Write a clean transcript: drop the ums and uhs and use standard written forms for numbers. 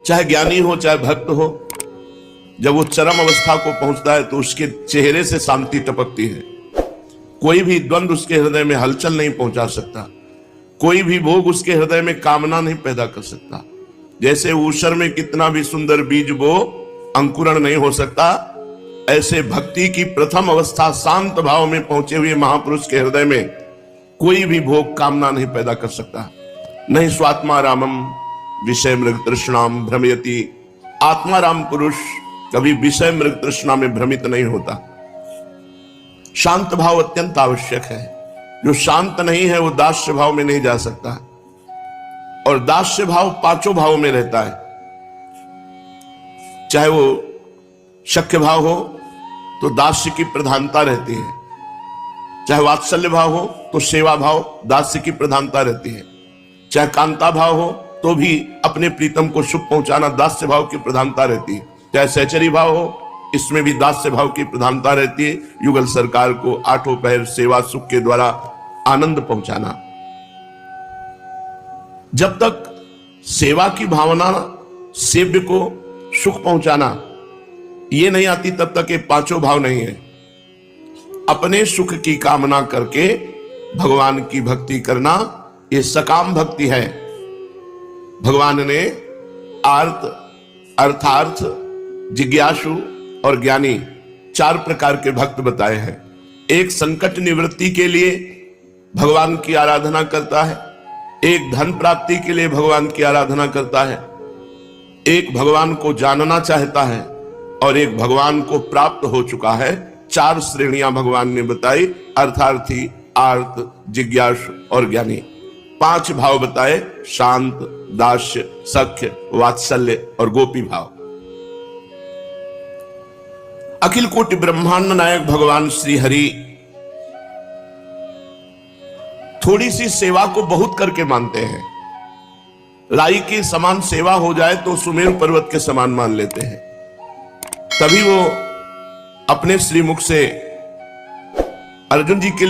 चाहे ज्ञानी हो चाहे भक्त हो, जब वो चरम अवस्था को पहुंचता है तो उसके चेहरे से शांति टपकती है। कोई भी द्वंद्व उसके हृदय में हलचल नहीं पहुंचा सकता, कोई भी भोग उसके हृदय में कामना नहीं पैदा कर सकता। जैसे ऊषर में कितना भी सुंदर बीज बो अंकुरण नहीं हो सकता, ऐसे भक्ति की प्रथम अवस्था शांत भाव में पहुंचे हुए महापुरुष के हृदय में कोई भी भोग कामना नहीं पैदा कर सकता। नहीं स्वात्मा रामम विषय मृग तृष्णाम भ्रमयति। आत्माराम पुरुष कभी विषय मृग तृष्णा में भ्रमित नहीं होता। शांत भाव अत्यंत आवश्यक है। जो शांत नहीं है वो दास्य भाव में नहीं जा सकता, और दास्य भाव पांचों भाव में रहता है। चाहे वो शक्य भाव हो तो दास्य की प्रधानता रहती है, चाहे वात्सल्य भाव हो तो सेवा भाव दास्य की प्रधानता रहती है, चाहे कांता भाव हो तो भी अपने प्रीतम को सुख पहुंचाना दास्य भाव की प्रधानता रहती है, चाहे सहचरी भाव हो इसमें भी दास्य भाव की प्रधानता रहती है। युगल सरकार को आठों पहर सेवा सुख के द्वारा आनंद पहुंचाना। जब तक सेवा की भावना सेव्य को सुख पहुंचाना ये नहीं आती तब तक ये पांचों भाव नहीं है। अपने सुख की कामना करके भगवान की भक्ति करना ये सकाम भक्ति है। भगवान ने आर्त, अर्थार्थ, जिज्ञासु और ज्ञानी चार प्रकार के भक्त बताए हैं। एक संकट निवृत्ति के लिए भगवान की आराधना करता है, एक धन प्राप्ति के लिए भगवान की आराधना करता है, एक भगवान को जानना चाहता है और एक भगवान को प्राप्त हो चुका है। चार श्रेणियां भगवान ने बताई, अर्थार्थी, आर्त, जिज्ञासु और ज्ञानी। पांच भाव बताए, शांत, दास्य, सख्य, वात्सल्य और गोपी भाव। अखिल कोटि ब्रह्मांड नायक भगवान श्री हरि थोड़ी सी सेवा को बहुत करके मानते हैं। राई के समान सेवा हो जाए तो सुमेरु पर्वत के समान मान लेते हैं। तभी वो अपने श्रीमुख से अर्जुन जी के